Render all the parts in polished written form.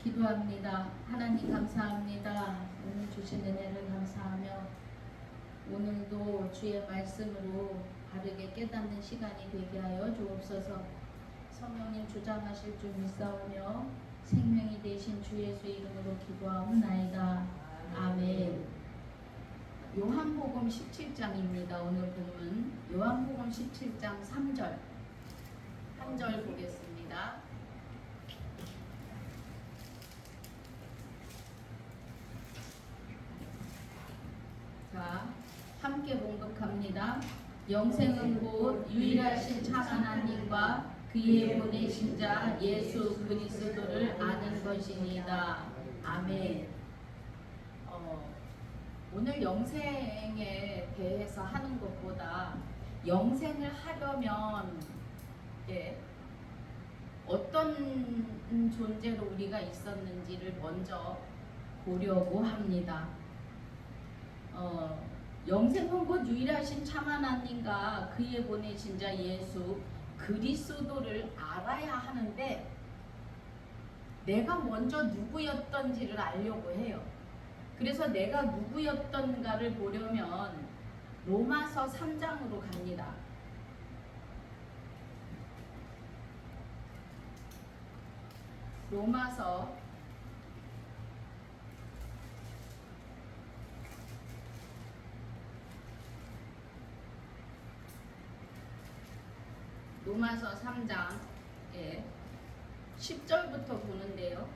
기도합니다. 하나님 감사합니다. 오늘 주신 은혜를 감사하며 오늘도 주의 말씀으로 바르게 깨닫는 시간이 되게 하여 주옵소서. 성령님 주장하실 줄 믿사오며 생명이 되신 주 예수 이름으로 기도하옵나이다. 아멘. 요한복음 17장입니다. 오늘 본문 요한복음 17장 3절 한 절 보겠습니다. 자, 함께 봉독합니다. 영생은 곧 유일하신 참 하나님과 그의 보내신 자 예수 그리스도를 아는 것이니이다. 아멘. 오늘 영생에 대해서 하는 것보다 영생을 하려면 어떤 존재로 우리가 있었는지를 먼저 보려고 합니다. 영생은 곧 유일하신 참 하나님과 그의 보내신 자 예수 그리스도를 알아야 하는데 내가 먼저 누구였던지를 알려고 해요. 그래서 내가 누구였던가를 보려면 로마서 3장으로 갑니다. 로마서 3장 10절부터 보는데요.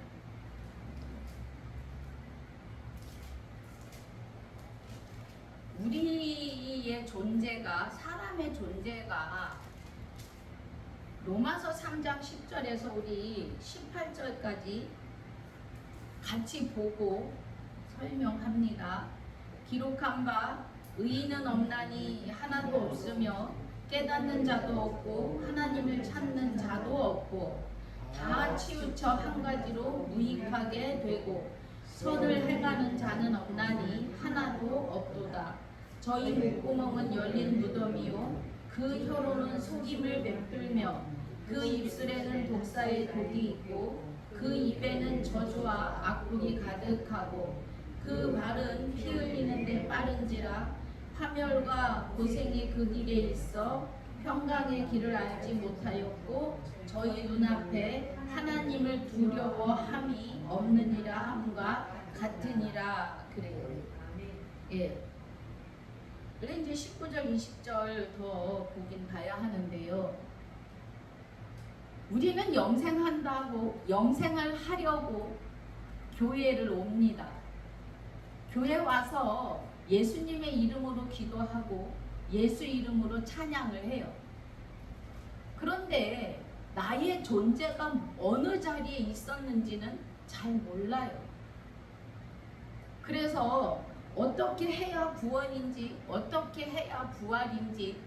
우리의 존재가, 사람의 존재가 로마서 3장 10절에서 우리 18절까지 같이 보고 설명합니다. 기록한 바 의인은 없나니 하나도 없으며 깨닫는 자도 없고 하나님을 찾는 자도 없고 다 치우쳐 한 가지로 무익하게 되고 선을 행하는 자는 없나니 하나도 없도다. 저희 목구멍은 열린 무덤이요 그 혀로는 속임을 베풀며 그 입술에는 독사의 독이 있고 그 입에는 저주와 악독이 가득하고 그 발은 피 흘리는 데 빠른지라 파멸과 고생이 그 길에 있어 평강의 길을 알지 못하였고 저희 눈앞에 하나님을 두려워함이 없느니라 함과 같으니라 그래요. 그래 이제 19절 20절 더 보긴 봐야 하는데요. 우리는 영생한다고 영생을 하려고 교회를 옵니다. 교회 와서 예수님의 이름으로 기도하고 예수 이름으로 찬양을 해요. 그런데 나의 존재가 어느 자리에 있었는지는 잘 몰라요. 그래서 어떻게 해야 구원인지, 어떻게 해야 부활인지,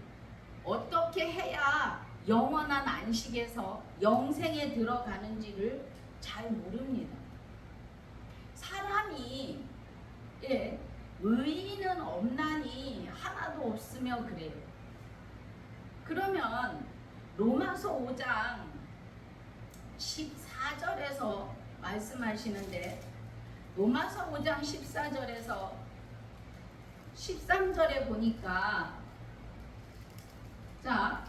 어떻게 해야 영원한 안식에서 영생에 들어가는지를 잘 모릅니다. 사람이 의인은 없나니 하나도 없으며 그래요. 그러면 로마서 5장 14절에서 말씀하시는데 로마서 5장 14절에서 13절에 보니까 자,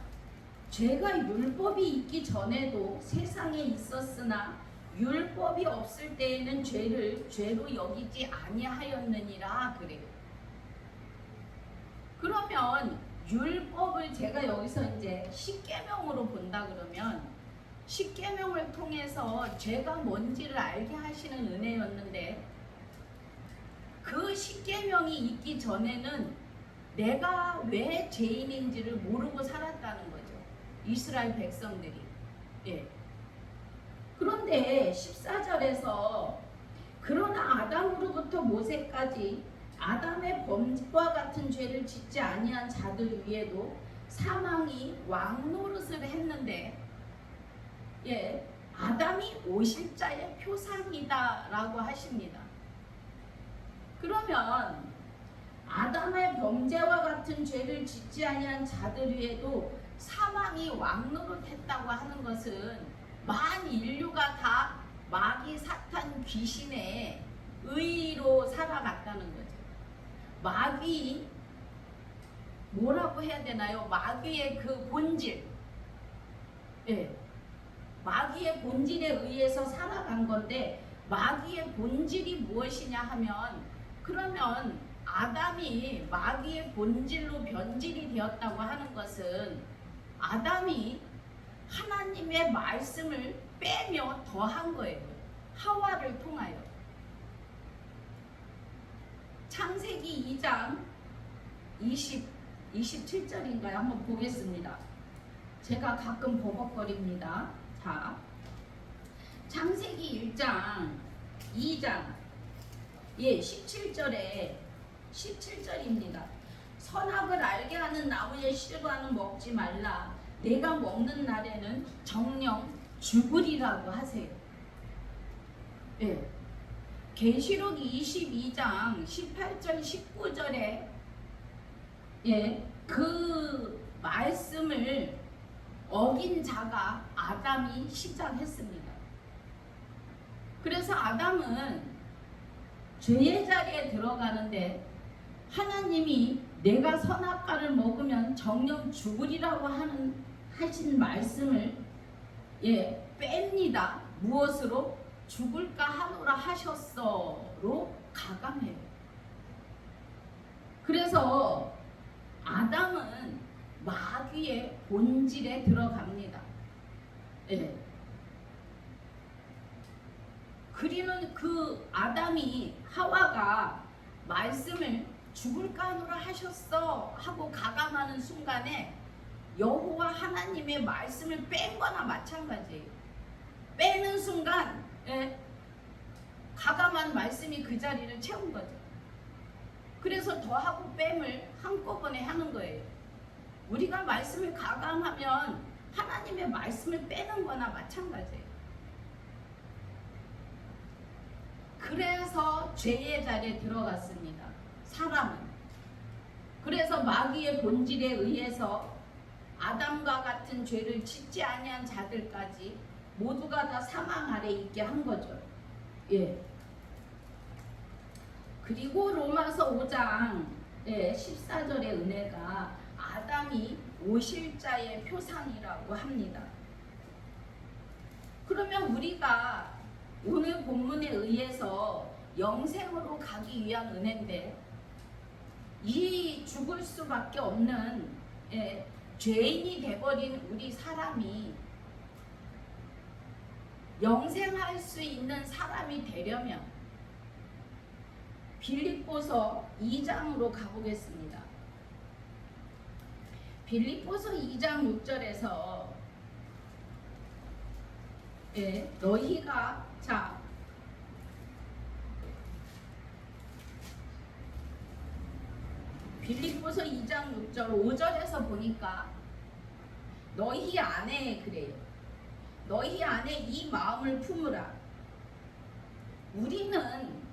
죄가 율법이 있기 전에도 세상에 있었으나 율법이 없을 때에는 죄를 죄로 여기지 아니하였느니라 그래요. 그러면 율법을 제가 여기서 이제 십계명으로 본다 그러면 십계명을 통해서 죄가 뭔지를 알게 하시는 은혜였는데 그 십계명이 있기 전에는 내가 왜 죄인인지를 모르고 살았다는 거죠. 이스라엘 백성들이. 그런데 14절에서 그러나 아담으로부터 모세까지 아담의 범죄와 같은 죄를 짓지 아니한 자들 위에도 사망이 왕노릇을 했는데 아담이 오실 자의 표상이다 라고 하십니다. 그러면 아담의 범죄와 같은 죄를 짓지 아니한 자들 위에도 사망이 왕노릇했다고 하는 것은 만 인류가 다 마귀 사탄 귀신의 의로 살아갔다는 거죠. 마귀 뭐라고 해야 되나요? 마귀의 그 본질, 예, 마귀의 본질에 의해서 살아간 건데, 마귀의 본질이 무엇이냐 하면, 그러면 아담이 마귀의 본질로 변질이 되었다고 하는 것은 아담이 하나님의 말씀을 빼며 더한 거예요. 하와를 통하여. 창세기 2장 27절인가요? 한번 보겠습니다. 제가 가끔 버벅거립니다. 자, 창세기 2장 17절입니다. 선악을 알게 하는 나무의 실과는 먹지 말라. 내가 먹는 날에는 정녕 죽으리라고 하세요. 예. 계시록 22장 18절 19절에 예, 그 말씀을 어긴 자가 아담이 시작했습니다. 그래서 아담은 죄의 자리에 들어가는데, 하나님이 내가 선악과를 먹으면 정녕 죽으리라고 하신 말씀을 예, 뺍니다. 무엇으로? 죽을까 하노라 하셨어로 가감해요. 그래서 아담은 마귀의 본질에 들어갑니다. 예. 그리는 그 아담이 하와가 말씀을 죽을까 하노라 하셨어 하고 가감하는 순간에 여호와 하나님의 말씀을 뺀 거나 마찬가지예요. 빼는 순간 예, 가감한 말씀이 그 자리를 채운 거죠. 그래서 더하고 뺨을 한꺼번에 하는 거예요. 우리가 말씀을 가감하면 하나님의 말씀을 빼는 거나 마찬가지예요. 그래서 죄의 자리에 들어갔습니다. 사람은. 그래서 마귀의 본질에 의해서 아담과 같은 죄를 짓지 아니한 자들까지 모두가 다 사망 아래 있게 한 거죠. 예. 그리고 로마서 5장 14절의 은혜가 아담이 오실 자의 표상이라고 합니다. 그러면 우리가 오늘 본문에 의해서 영생으로 가기 위한 은혜인데, 이 죽을 수밖에 없는 죄인이 돼버린 우리 사람이 영생할 수 있는 사람이 되려면 빌립보서 2장으로 가보겠습니다. 빌립보서 2장 6절에서 너희가 빌립보서 2장 6절 5절에서 보니까 너희 안에 그래요. 너희 안에 이 마음을 품으라. 우리는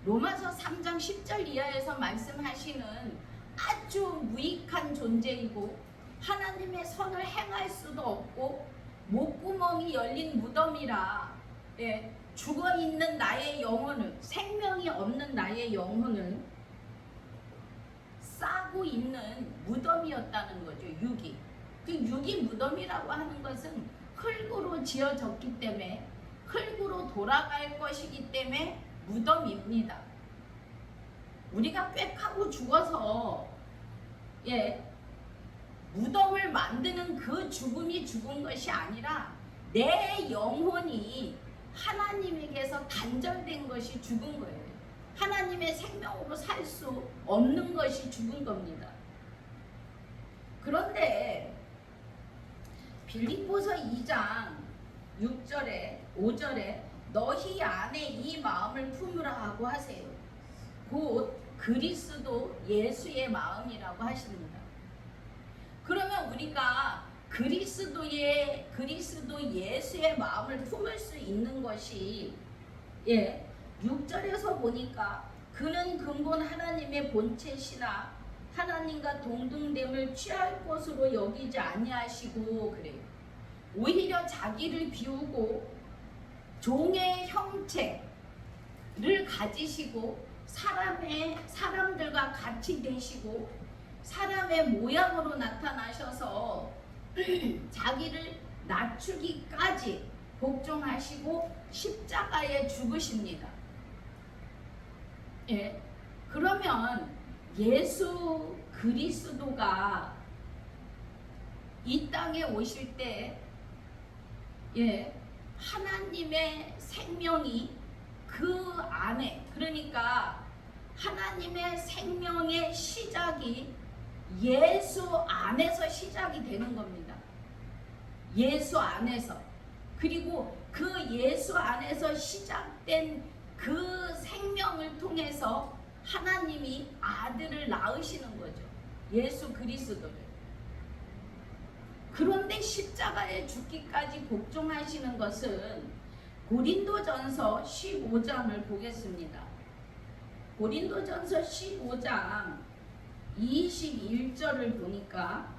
로마서 3장 10절 이하에서 말씀하시는 아주 무익한 존재이고 하나님의 선을 행할 수도 없고 목구멍이 열린 무덤이라 죽어있는 나의 영혼을, 생명이 없는 나의 영혼을 싸고 있는 무덤이었다는 거죠. 육이. 그 육이 무덤이라고 하는 것은 흙으로 지어졌기 때문에 흙으로 돌아갈 것이기 때문에 무덤입니다. 우리가 꽥하고 죽어서 무덤을 만드는 그 죽음이 죽은 것이 아니라 내 영혼이 하나님에게서 단절된 것이 죽은 거예요. 하나님의 생명으로 살 수 없는 것이 죽은 겁니다. 그런데 빌립보서 2장 6절에 5절에 너희 안에 이 마음을 품으라 하고 하세요. 곧 그리스도 예수의 마음이라고 하십니다. 그러면 우리가 그리스도 예수의 마음을 품을 수 있는 것이 6절에서 보니까 그는 근본 하나님의 본체시나 하나님과 동등됨을 취할 것으로 여기지 아니하시고 그래요. 오히려 자기를 비우고 종의 형체를 가지시고 사람들과 같이 되시고 사람의 모양으로 나타나셔서 자기를 낮추기까지 복종하시고 십자가에 죽으십니다. 예. 그러면 예수 그리스도가 이 땅에 오실 때 하나님의 생명이 그 안에, 그러니까 하나님의 생명의 시작이 예수 안에서 시작이 되는 겁니다. 예수 안에서. 그리고 그 예수 안에서 시작된 그 생명을 통해서 하나님이 아들을 낳으시는 거죠. 예수 그리스도를. 그런데 십자가에 죽기까지 복종하시는 것은 고린도전서 15장을 보겠습니다. 고린도전서 15장 21절을 보니까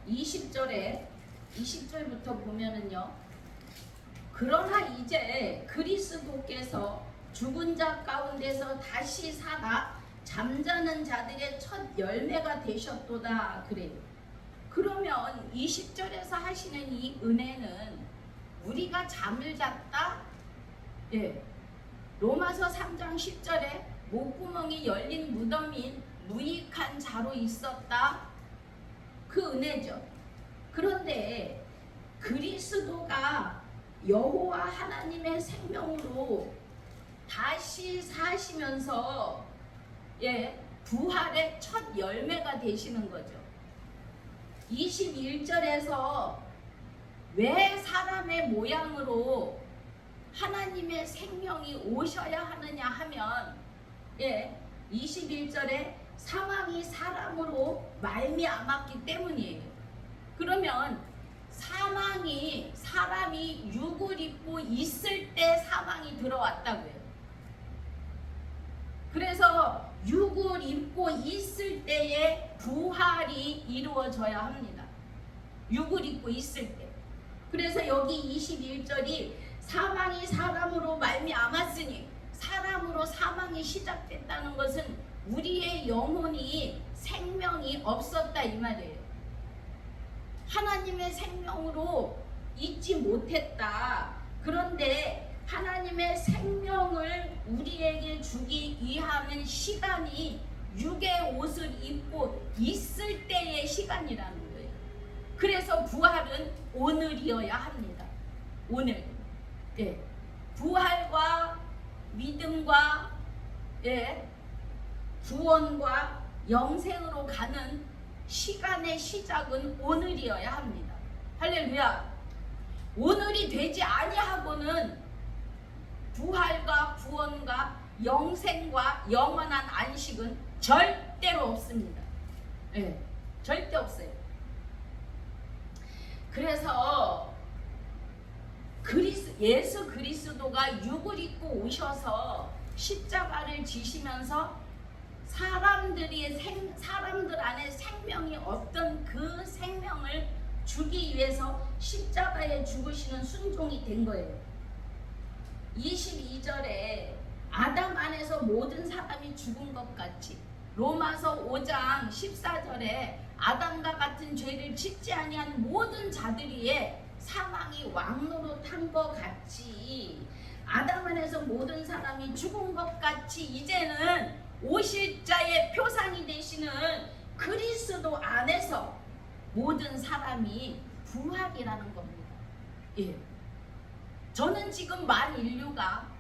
20절부터 보면은요. 그러나 이제 그리스도께서 죽은 자 가운데서 다시 살아 잠자는 자들의 첫 열매가 되셨도다 그래요. 그러면 20절에서 하시는 이 은혜는 우리가 잠을 잤다. 로마서 3장 10절에 목구멍이 열린 무덤인 무익한 자로 있었다. 그 은혜죠. 그런데 그리스도가 여호와 하나님의 생명으로 다시 사시면서 부활의 첫 열매가 되시는 거죠. 21절에서 왜 사람의 모양으로 하나님의 생명이 오셔야 하느냐 하면 21절에 사망이 사람으로 말미암았기 때문이에요. 그러면 사람이 육을 입고 있을 때 사망이 들어왔다고요. 그래서 육을 입고 있을 때에 부활이 이루어져야 합니다. 육을 입고 있을 때. 그래서 여기 21절이 사망이 사람으로 말미암았으니, 사람으로 사망이 시작됐다는 것은 우리의 영혼이 생명이 없었다 이 말이에요. 하나님의 생명으로 있지 못했다. 그런데 하나님의 생명을 우리에게 주기 위하는 시간이 육의 옷을 입고 있을 때의 시간이라는 거예요. 그래서 부활은 오늘이어야 합니다. 오늘. 부활과 믿음과 구원과 영생으로 가는 시간의 시작은 오늘이어야 합니다. 할렐루야. 오늘이 되지 아니하고는 부활과 구원과 영생과 영원한 안식은 절대로 없습니다. 절대 없어요. 그래서 예수 그리스도가 육을 입고 오셔서 십자가를 지시면서 사람들 안에 생명이 없던 그 생명을 주기 위해서 십자가에 죽으시는 순종이 된 거예요. 22절에 아담 안에서 모든 사람이 죽은 것 같이, 로마서 5장 14절에 아담과 같은 죄를 짓지 아니한 모든 자들이에 사망이 왕노릇한 것 같이, 아담 안에서 모든 사람이 죽은 것 같이 이제는 오실 자의 표상이 되시는 그리스도 안에서 모든 사람이 부활이라는 겁니다. 저는 지금 만인류가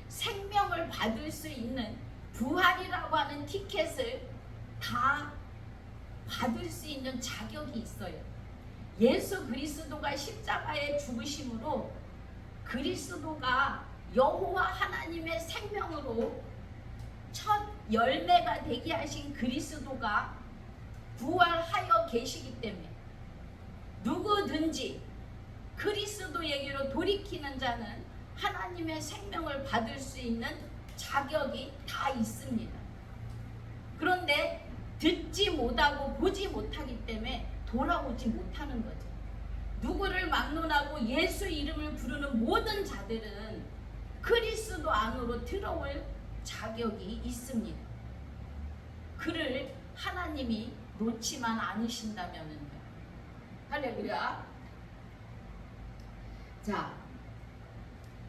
생명을 받을 수 있는 부활이라고 하는 티켓을 다 받을 수 있는 자격이 있어요. 예수 그리스도가 십자가에 죽으심으로 그리스도가 여호와 하나님의 생명으로 첫 열매가 되게 하신 그리스도가 부활하여 계시기 때문에 누구든지 그리스도에게로 돌이키는 자는 하나님의 생명을 받을 수 있는 자격이 다 있습니다. 그런데 듣지 못하고 보지 못하기 때문에 돌아오지 못하는 거죠. 누구를 막론하고 예수 이름을 부르는 모든 자들은 그리스도 안으로 들어올 자격이 있습니다. 그를 하나님이 놓지만 않으신다면요. 할렐루야. 자,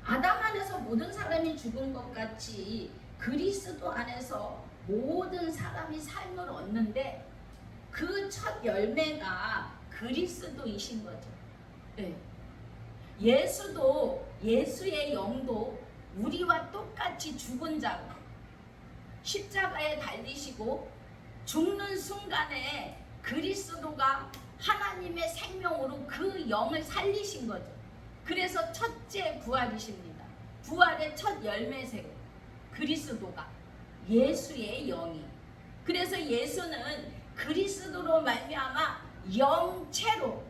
아담 안에서 모든 사람이 죽은 것 같이 그리스도 안에서 모든 사람이 삶을 얻는데 그 첫 열매가 그리스도이신 거죠. 네. 예수도, 예수의 영도 우리와 똑같이 죽은 자로 십자가에 달리시고 죽는 순간에 그리스도가 하나님의 생명으로 그 영을 살리신 거죠. 그래서 첫째 부활이십니다. 부활의 첫 열매세요. 그리스도가, 예수의 영이. 그래서 예수는 그리스도로 말미암아 영체로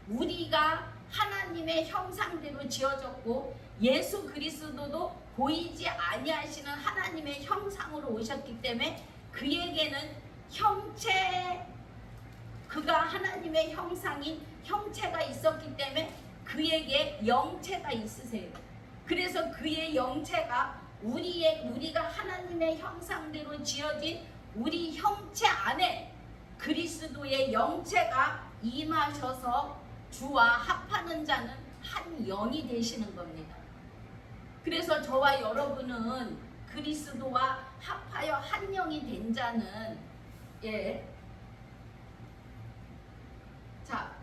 우리가 하나님의 형상대로 지어졌고, 예수 그리스도도 보이지 아니하시는 하나님의 형상으로 오셨기 때문에 그에게는 형체, 그가 하나님의 형상인 형체가 있었기 때문에 그에게 영체가 있으세요. 그래서 그의 영체가 우리가 하나님의 형상대로 지어진 우리 형체 안에 그리스도의 영체가 임하셔서 주와 합하는 자는 한 영이 되시는 겁니다. 그래서 저와 여러분은 그리스도와 합하여 한 영이 된 자는, 자,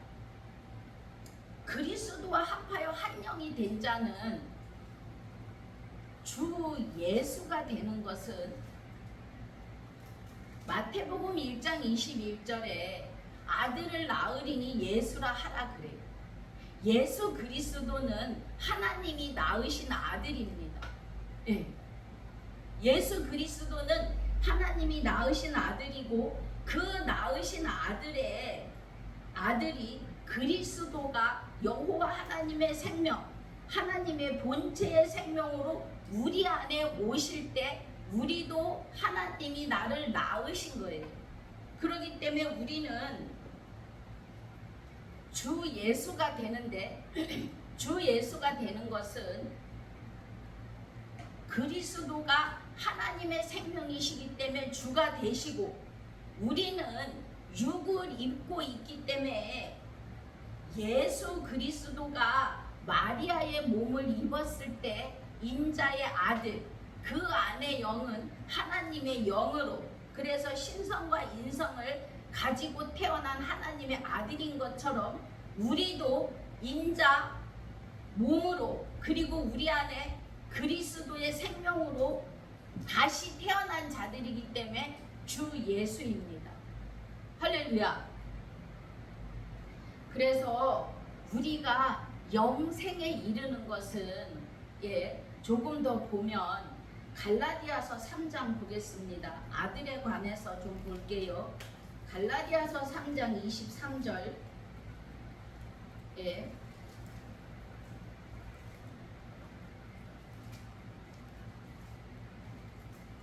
그리스도와 합하여 한 영이 된 자는 주 예수가 되는 것은 마태복음 1장 21절에 아들을 낳으리니 예수라 하라 그래요. 예수 그리스도는 하나님이 낳으신 아들입니다. 예수 그리스도는 하나님이 낳으신 아들이고, 그 낳으신 아들이 그리스도가 여호와 하나님의 생명, 하나님의 본체의 생명으로 우리 안에 오실 때 우리도 하나님이 나를 낳으신 거예요. 그렇기 때문에 우리는 주 예수가 되는데, 주 예수가 되는 것은 그리스도가 하나님의 생명이시기 때문에 주가 되시고, 우리는 육을 입고 있기 때문에 예수 그리스도가 마리아의 몸을 입었을 때 인자의 아들, 그 안의 영은 하나님의 영으로, 그래서 신성과 인성을 가지고 태어난 하나님의 아들인 것처럼 우리도 인자 몸으로, 그리고 우리 안에 그리스도의 생명으로 다시 태어난 자들이기 때문에 주 예수입니다. 할렐루야. 그래서 우리가 영생에 이르는 것은, 조금 더 보면 갈라디아서 3장 보겠습니다. 아들에 관해서 좀 볼게요. 갈라디아서 3장 23절.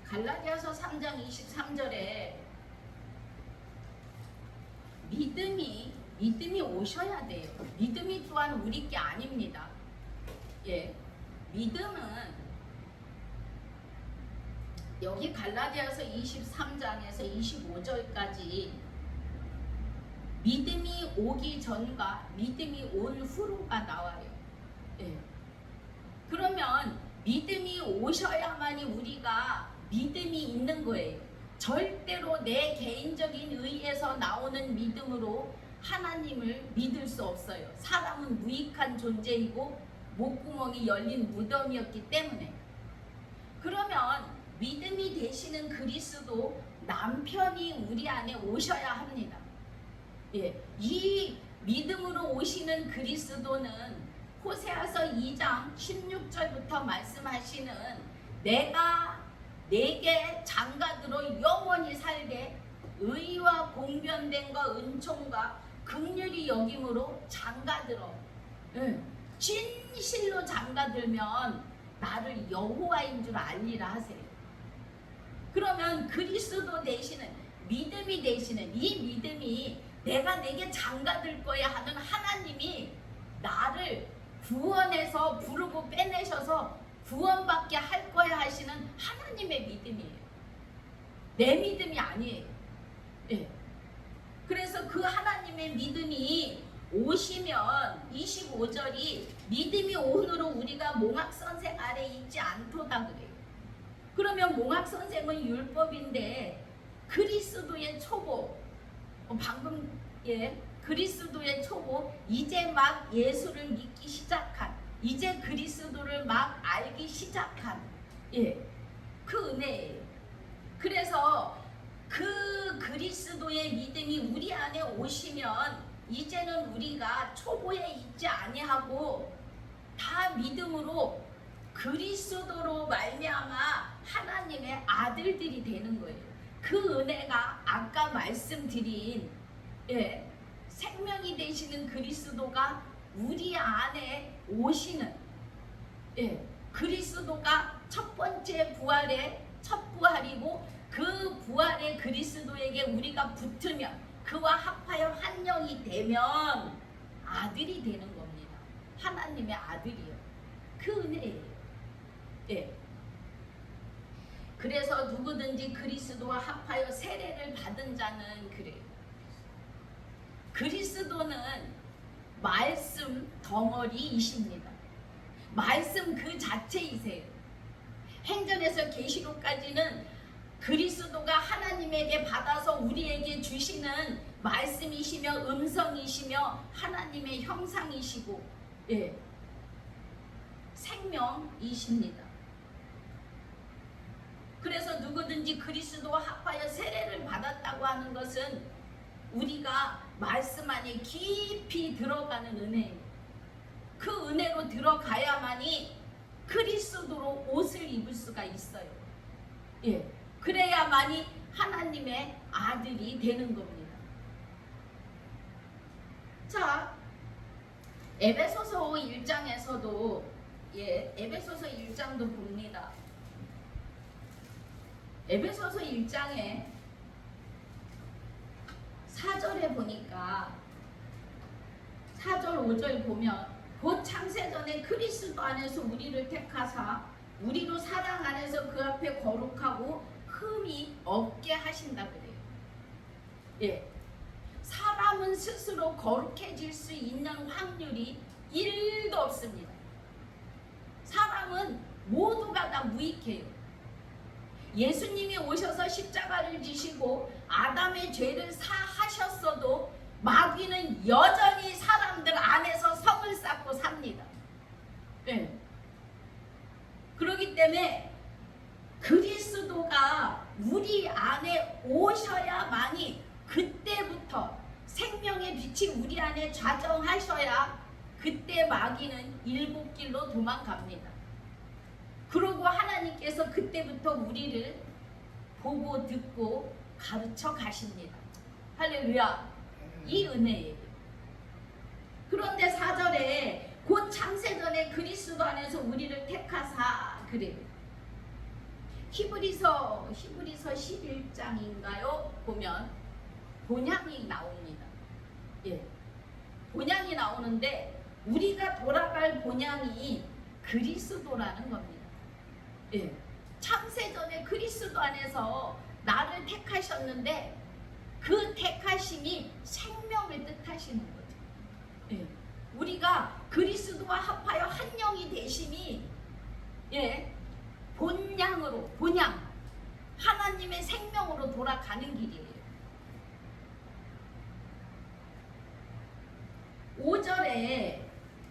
갈라디아서 3장 23절에 믿음이 오셔야 돼요. 믿음이 또한 우리 게 아닙니다. 믿음은 여기 갈라디아서 23장에서 25절까지 믿음이 오기 전과 믿음이 온 후로가 나와요. 그러면 믿음이 오셔야만이 우리가 믿음이 있는 거예요. 절대로 내 개인적인 의에서 나오는 믿음으로 하나님을 믿을 수 없어요. 사람은 무익한 존재이고 목구멍이 열린 무덤이었기 때문에. 그러면 믿음이 되시는 그리스도 남편이 우리 안에 오셔야 합니다. 이 믿음으로 오시는 그리스도는 호세아서 2장 16절부터 말씀하시는 내가 내게 장가들어 영원히 살게 의와 공변됨과 은총과 긍휼히 여김으로 장가들어, 진실로 장가들면 나를 여호와인 줄 알리라 하세요. 그러면 그리스도 되시는 믿음이 되시는 이 믿음이 내가 내게 장가들 거야 하는 하나님이 나를 구원해서 부르고 빼내셔서 구원받게 할 거야 하시는 하나님의 믿음이에요. 내 믿음이 아니에요. 예. 그래서 그 하나님의 믿음이 오시면 25절이 믿음이 오늘로 우리가 몽학 선생 아래 있지 않도다 그래요. 그러면 몽학 선생은 율법인데 그리스도의 초보, 방금 그리스도의 초보, 이제 막 예수를 믿기 시작한, 이제 그리스도를 막 알기 시작한 그 은혜예요. 그래서 그 그리스도의 믿음이 우리 안에 오시면 이제는 우리가 초보에 있지 아니하고 다 믿음으로 그리스도로 말미암아 하나님의 아들들이 되는 거예요. 그 은혜가 아까 말씀드린 생명이 되시는 그리스도가 우리 안에 오시는 그리스도가 첫 번째 부활의 첫 부활이고 그 부활의 그리스도에게 우리가 붙으면 그와 합하여 한 영이 되면 아들이 되는 겁니다. 하나님의 아들이요. 그 은혜예요. 그래서 누구든지 그리스도와 합하여 세례를 받은 자는 그래요. 그리스도는 말씀 덩어리이십니다. 말씀 그 자체이세요. 행전에서 계시록까지는 그리스도가 하나님에게 받아서 우리에게 주시는 말씀이시며 음성이시며 하나님의 형상이시고 생명이십니다. 그래서 누구든지 그리스도와 합하여 세례를 받았다고 하는 것은 우리가 말씀 안에 깊이 들어가는 은혜예요. 그 은혜로 들어가야만이 그리스도로 옷을 입을 수가 있어요. 그래야만이 하나님의 아들이 되는 겁니다. 자, 에베소서 1장에서도 에베소서 1장도 봅니다. 에베소서 1장에 4절에 보니까 4절 5절 보면 곧 창세전에 그리스도 안에서 우리를 택하사 우리로 사랑 안에서 그 앞에 거룩하고 흠이 없게 하신다 그래요. 사람은 스스로 거룩해질 수 있는 확률이 1도 없습니다. 사람은 모두가 다 무익해요. 예수님이 오셔서 십자가를 지시고 아담의 죄를 사하셨어도 마귀는 여전히 사람들 안에서 성을 쌓고 삽니다. 그렇기 때문에 그리스도가 우리 안에 오셔야만이 그때부터 생명의 빛이 우리 안에 좌정하셔야 그때 마귀는 일곱 길로 도망갑니다. 그러고 하나님께서 그때부터 우리를 보고 듣고 가르쳐 가십니다. 할렐루야. 이 은혜예요. 그런데 4절에 곧 창세전에 그리스도 안에서 우리를 택하사 그래요. 히브리서 11장인가요? 보면 본향이 나옵니다. 본향이 나오는데 우리가 돌아갈 본향이 그리스도라는 겁니다. 창세전에 그리스도 안에서 나를 택하셨는데 그 택하심이 생명을 뜻하시는 거죠. 우리가 그리스도와 합하여 한 영이 되심이 본향 하나님의 생명으로 돌아가는 길이에요. 5절에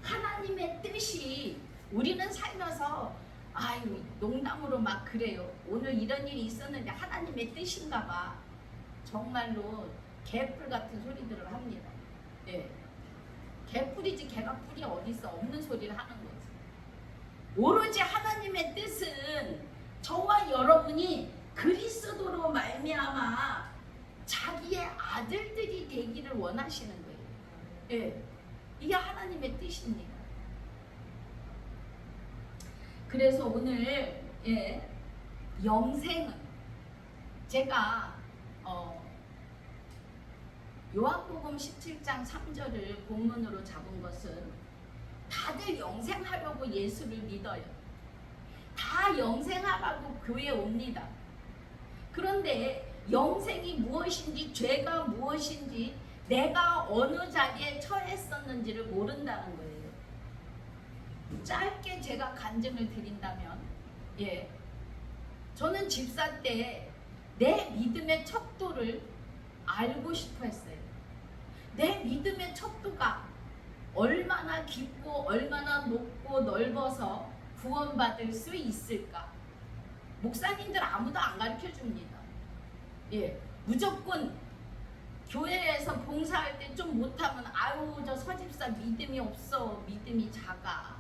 하나님의 뜻이 우리는 살면서 아유 농담으로 막 그래요. 오늘 이런 일이 있었는데 하나님의 뜻인가 봐. 정말로 개뿔 같은 소리들을 합니다. 개뿔이지 개가 뿔이 어딨어. 없는 소리를 하는 거지. 오로지 하나님의 뜻은 저와 여러분이 그리스도로 말미암아 자기의 아들들이 되기를 원하시는 거예요. 이게 하나님의 뜻입니다. 그래서 오늘 영생은 제가 요한복음 17장 3절을 본문으로 잡은 것은 다들 영생하려고 예수를 믿어요. 다 영생하라고 교회 옵니다. 그런데 영생이 무엇인지, 죄가 무엇인지, 내가 어느 자리에 처했었는지를 모른다는 거예요. 짧게 제가 간증을 드린다면, 저는 집사 때 내 믿음의 척도를 알고 싶어 했어요. 내 믿음의 척도가 얼마나 깊고 얼마나 높고 넓어서 구원받을 수 있을까? 목사님들 아무도 안 가르쳐 줍니다. 무조건 교회에서 봉사할 때 좀 못하면 아유 저 서집사 믿음이 없어, 믿음이 작아.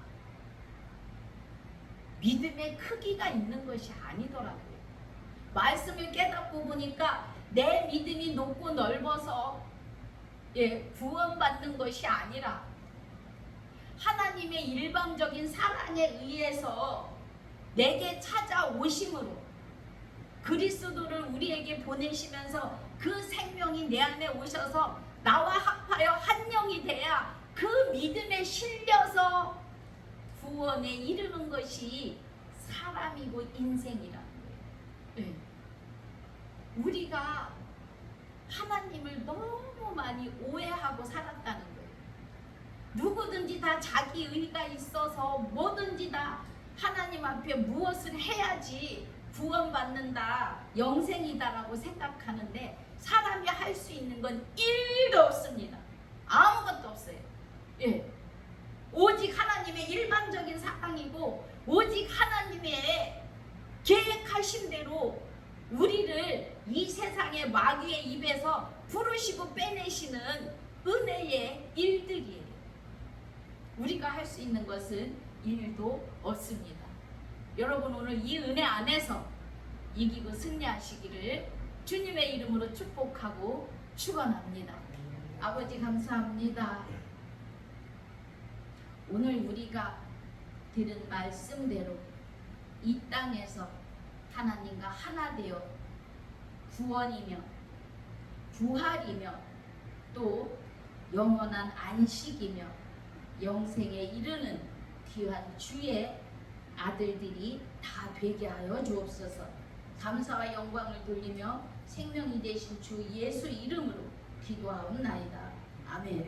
믿음의 크기가 있는 것이 아니더라고요. 말씀을 깨닫고 보니까 내 믿음이 높고 넓어서 구원받는 것이 아니라 하나님의 일방적인 사랑에 의해서 내게 찾아오심으로 그리스도를 우리에게 보내시면서 그 생명이 내 안에 오셔서 나와 합하여 한 영이 돼야 그 믿음에 실려서 구원에 이르는 것이 사람이고 인생이라는 거예요. 우리가 하나님을 너무 많이 오해하고 살았다는 거예요. 누구든지 다 자기 의가 있어서 뭐든지 다 하나님 앞에 무엇을 해야지 구원받는다, 영생이다라고 생각하는데 사람이 할 수 있는 건 1도 없습니다. 아무것도 없어요. 오직 하나님의 일방적인 사랑이고 오직 하나님의 계획하신 대로 우리를 이 세상의 마귀의 입에서 부르시고 빼내시는 은혜의 일들이에요. 우리가 할 수 있는 것은 1도 없습니다. 여러분 오늘 이 은혜 안에서 이기고 승리하시기를 주님의 이름으로 축복하고 축원합니다. 아버지 감사합니다. 오늘 우리가 들은 말씀대로 이 땅에서 하나님과 하나 되어 구원이며 부활이며 또 영원한 안식이며 영생에 이르는 귀한 주의 아들들이 다 되게 하여 주옵소서. 감사와 영광을 돌리며 생명이 되신 주 예수 이름으로 기도하옵나이다. 아멘.